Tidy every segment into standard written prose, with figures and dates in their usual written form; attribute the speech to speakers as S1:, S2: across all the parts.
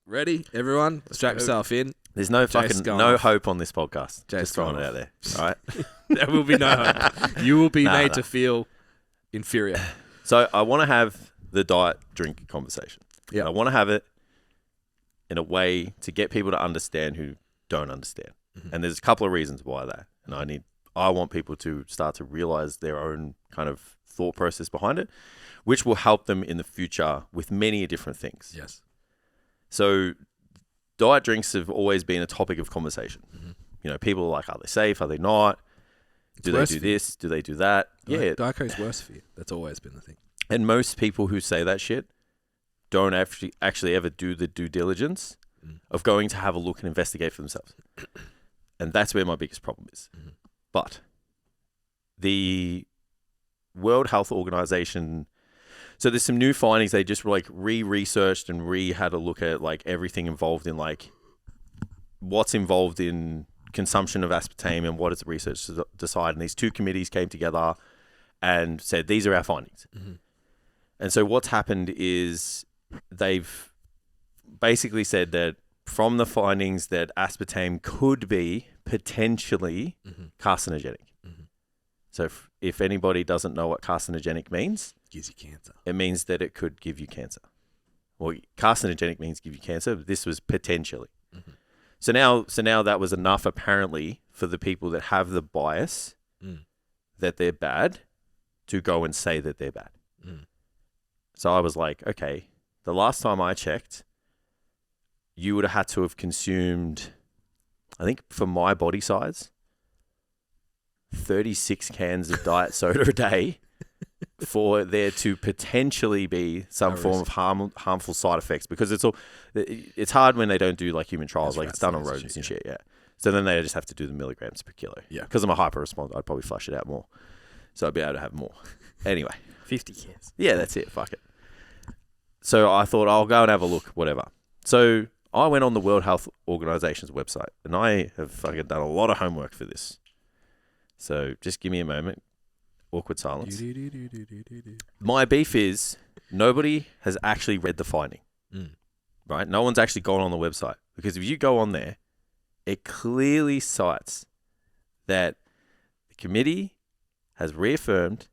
S1: Ready, everyone? Strap yourself in.
S2: There's no hope on this podcast. Just throwing it out there. All right.
S1: There will be no hope. You will be made to feel inferior.
S2: So I want to have the diet drink conversation. Yeah. I want to have it in a way to get people to understand who don't understand. Mm-hmm. And there's a couple of reasons why that. And I want people to start to realize their own kind of thought process behind it, which will help them in the future with many different things.
S1: Yes.
S2: So diet drinks have always been a topic of conversation. Mm-hmm. You know, people are like, are they safe? Are they not? Do they do this? Do they do that?
S1: Diet Coke's worse for you. That's always been the thing.
S2: And most people who say that shit don't actually ever do the due diligence of going to have a look and investigate for themselves. And that's where my biggest problem is. Mm-hmm. But the World Health Organization, so there's some new findings. They just like re-researched and had a look at like everything involved in like what's involved in consumption of aspartame and what is the research to decide. And these two committees came together and said, these are our findings. Mm-hmm. And so what's happened is they've basically said that from the findings that aspartame could be potentially carcinogenic. Mm-hmm. So if anybody doesn't know what carcinogenic means,
S1: gives you cancer.
S2: It means that it could give you cancer. Well, carcinogenic means give you cancer. But this was potentially. Mm-hmm. So now that was enough apparently for the people that have the bias that they're bad to go and say that they're bad. Mm. So I was like, okay, the last time I checked, you would have had to have consumed, I think for my body size, 36 cans of diet soda a day for there to potentially be some form of harmful side effects, because it's hard when they don't do like human trials, like it's done on rodents and shit, yeah. So then they just have to do the milligrams per kilo. Yeah. Because I'm a hyper responder, I'd probably flush it out more. So I'd be able to have more. Anyway.
S1: 50 cans.
S2: Yeah, that's it. Fuck it. So I thought I'll go and have a look, whatever. So I went on the World Health Organization's website, and I have fucking done a lot of homework for this. So just give me a moment. Awkward silence. My beef is nobody has actually read the finding, right? No one's actually gone on the website, because if you go on there, it clearly cites that the committee has reaffirmed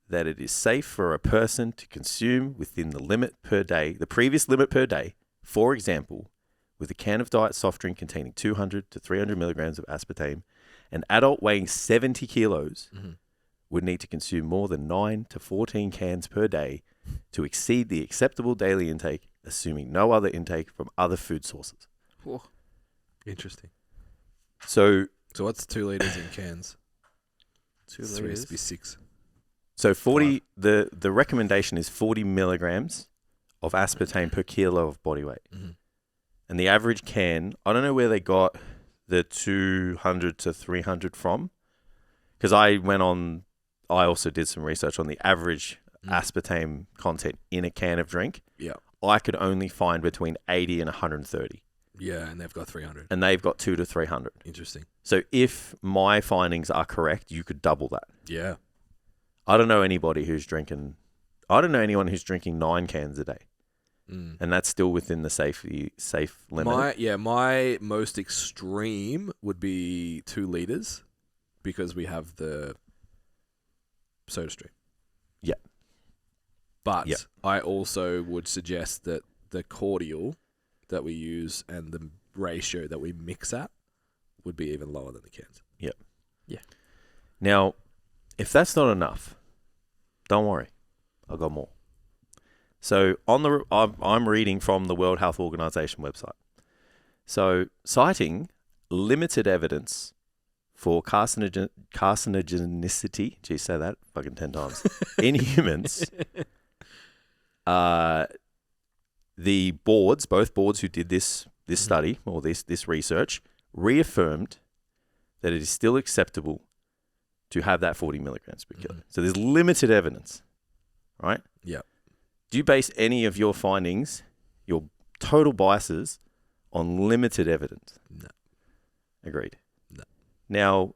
S2: that it is safe for a person to consume within the limit per day, the previous limit per day. For example, with a can of diet soft drink containing 200 to 300 milligrams of aspartame, an adult weighing 70 kilos would need to consume more than 9 to 14 cans per day to exceed the acceptable daily intake, assuming no other intake from other food sources.
S1: Oh, interesting.
S2: So
S1: what's 2 liters in cans?
S2: 2
S1: liters? It used to be 6.
S2: So 40. The recommendation is 40 milligrams of aspartame per kilo of body weight. Mm-hmm. And the average can, I don't know where they got the 200 to 300 from, because I also did some research on the average aspartame content in a can of drink.
S1: Yeah.
S2: I could only find between 80 and 130.
S1: Yeah, and they've got 300.
S2: And they've got 200 to 300.
S1: Interesting.
S2: So if my findings are correct, you could double that.
S1: Yeah.
S2: I don't know anyone who's drinking 9 cans a day. And that's still within the safe limit.
S1: My most extreme would be 2 liters, because we have the soda stream.
S2: Yeah.
S1: But I also would suggest that the cordial that we use and the ratio that we mix at would be even lower than the cans.
S2: Yep.
S1: Yeah.
S2: Now, if that's not enough, don't worry. I've got more. So I'm reading from the World Health Organization website. So citing limited evidence for carcinogenicity, geez, say that fucking 10 times, in humans, both boards who did this study or this research reaffirmed that it is still acceptable to have that 40 milligrams per kilo. So there's limited evidence, right?
S1: Yeah.
S2: Do you base any of your findings, your total biases, on limited evidence?
S1: No.
S2: Agreed.
S1: No.
S2: Now,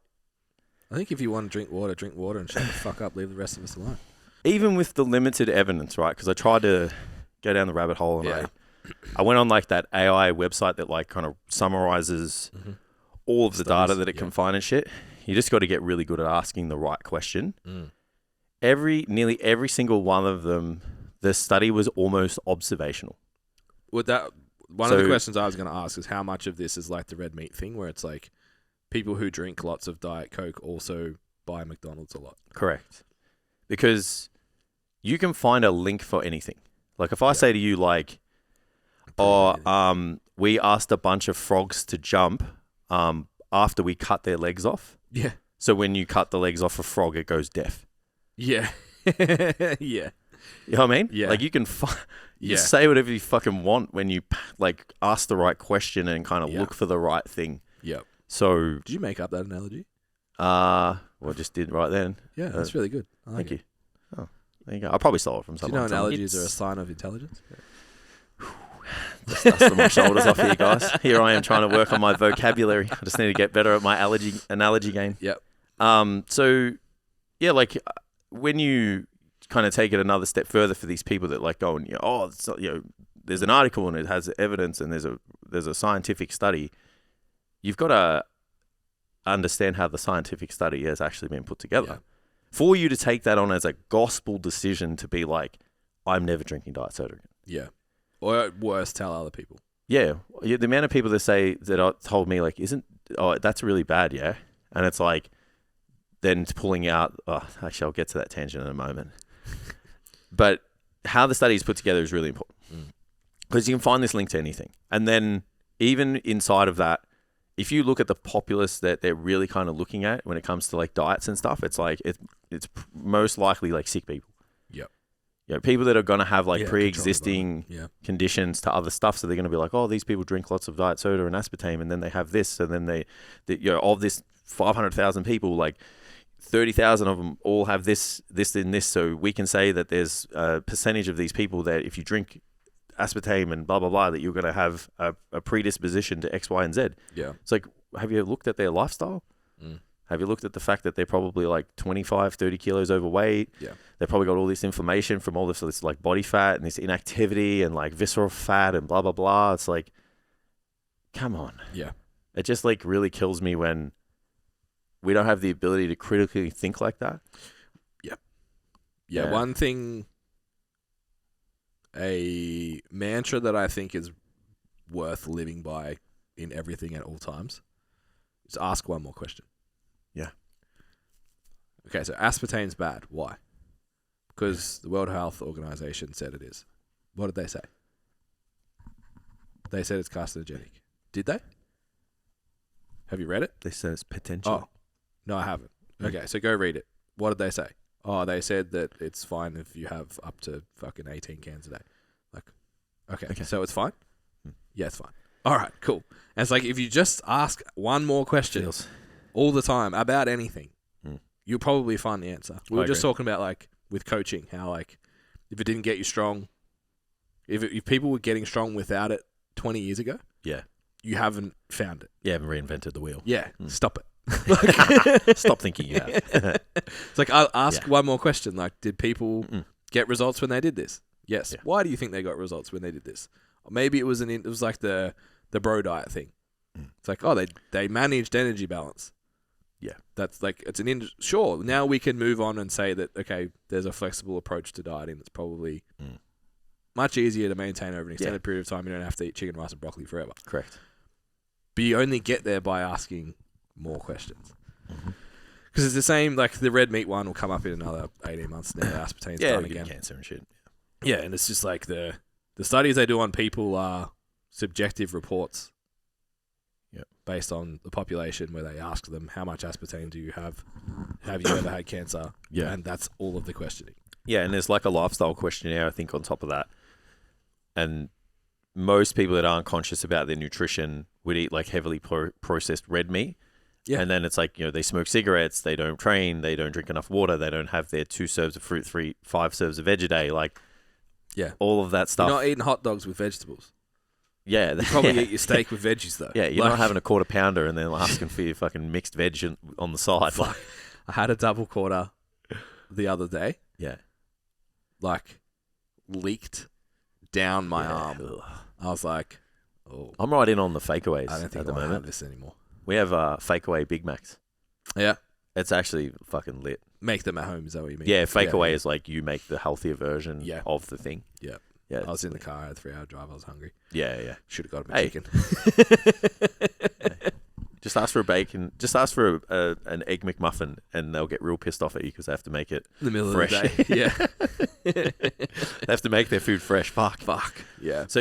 S1: I think if you want to drink water and shut the fuck up, leave the rest of us alone.
S2: Even with the limited evidence, right? Because I tried to go down the rabbit hole and I went on like that AI website that like kind of summarizes all of the data that it can find and shit. You just got to get really good at asking the right question. Nearly every single one of them, the study was almost observational.
S1: Would that one of the questions I was going to ask is how much of this is like the red meat thing, where it's like people who drink lots of Diet Coke also buy McDonald's a lot.
S2: Correct, because you can find a link for anything. Like if I say to you, like, we asked a bunch of frogs to jump after we cut their legs off.
S1: Yeah.
S2: So when you cut the legs off a frog, it goes deaf.
S1: Yeah. Yeah.
S2: You know what I mean?
S1: Yeah.
S2: Like you can say whatever you fucking want when you like ask the right question and kind of look for the right thing.
S1: Yep.
S2: So
S1: did you make up that analogy?
S2: Well, I just did right then.
S1: Yeah, that's really good.
S2: Thank you. Oh, there you go. I probably stole it from someone.
S1: Do you know analogies are a sign of intelligence?
S2: Just dusting my shoulders off here, guys. Here I am trying to work on my vocabulary. I just need to get better at my analogy game.
S1: Yep.
S2: So, yeah, like when you kind of take it another step further for these people that like go and there's an article and it has evidence and there's a scientific study. You've got to understand how the scientific study has actually been put together.
S1: Yeah.
S2: For you to take that on as a gospel decision to be like, I'm never drinking diet soda again.
S1: Yeah. Or at worst, tell other people.
S2: Yeah. The amount of people that told me like, that's really bad, yeah? And it's like, then pulling out, actually I'll get to that tangent in a moment. But how the study is put together is really important. Because you can find this link to anything. And then even inside of that, if you look at the populace that they're really kind of looking at when it comes to like diets and stuff, it's like it's most likely like sick people.
S1: Yep.
S2: You know, people that are going to have like pre-existing conditions to other stuff. So they're going to be like, oh, these people drink lots of diet soda and aspartame, and then they have this, and then of this 500,000 people, like 30,000 of them all have this, and this. So we can say that there's a percentage of these people that if you drink aspartame and blah, blah, blah, that you're going to have a predisposition to X, Y, and Z. Yeah. It's like, have you looked at their lifestyle? Have you looked at the fact that they're probably like 25, 30 kilos overweight? Yeah. They've probably got all this inflammation from all this like body fat and this inactivity and like visceral fat and blah, blah, blah. It's like, come on. Yeah. It just like really kills me when we don't have the ability to critically think like that. Yeah.
S1: Yeah. One thing, a mantra that I think is worth living by in everything at all times is ask one more question. Yeah. Okay, so aspartame's bad. Why? Because the World Health Organization said it is. What did they say? They said it's carcinogenic. Did they? Have you read it?
S2: They said it's potential.
S1: Oh, no, I haven't. Okay, so go read it. What did they say? Oh, they said that it's fine if you have up to fucking 18 cans a day. Like, okay. So it's fine? Yeah, it's fine. All right, cool. And it's like if you just ask one more question all the time about anything, you'll probably find the answer. We were just talking about like with coaching, how like if it didn't get you strong, if people were getting strong without it 20 years ago, you haven't found it.
S2: You haven't reinvented the wheel.
S1: Yeah, stop it.
S2: Stop thinking you have.
S1: It's like I'll ask one more question. Like, did people get results when they did this? Yes. Yeah. Why do you think they got results when they did this? Or maybe it was like the bro diet thing. It's like, oh, they managed energy balance. Yeah, that's like it's sure. Now we can move on and say that okay, there's a flexible approach to dieting that's probably much easier to maintain over an extended period of time. You don't have to eat chicken, rice, and broccoli forever. Correct. But you only get there by asking more questions. Because it's the same, like the red meat one will come up in another 18 months now. Aspartame's done again.
S2: Cancer and shit.
S1: Yeah, and it's just like the studies they do on people are subjective reports based on the population where they ask them how much aspartame do you have you ever had cancer, and that's all of the questioning. Yeah, and there's like a lifestyle questionnaire I think on top of that, and most people that aren't conscious about their nutrition would eat like heavily processed red meat. Yeah. And then it's like, they smoke cigarettes, they don't train, they don't drink enough water, they don't have their 2 serves of fruit, 5 serves of veg a day, like all of that stuff. You're not eating hot dogs with vegetables. Yeah. You probably eat your steak with veggies though. Yeah, you're not having a quarter pounder and then asking for your fucking mixed veg on the side. Like, I had a double quarter the other day. Yeah. Like leaked down my arm. I was like, oh,
S2: I'm right in on the fakeaways
S1: I don't think
S2: at the
S1: I have
S2: moment.
S1: this anymore.
S2: We have fakeaway Big Macs.
S1: Yeah.
S2: It's actually fucking lit.
S1: Make them at home, is that what you mean?
S2: Yeah, fakeaway is like you make the healthier version
S1: of
S2: the thing.
S1: Yeah.
S2: Yeah.
S1: I was in the car, I had a 3-hour drive, I was hungry.
S2: Yeah.
S1: Should have got him a
S2: Hey.
S1: chicken.
S2: Just ask for a bacon. Just ask for an egg McMuffin, and they'll get real pissed off at you because they have to make it
S1: In the middle
S2: fresh.
S1: of the day. Yeah.
S2: They have to make their food fresh. Fuck.
S1: Yeah.
S2: So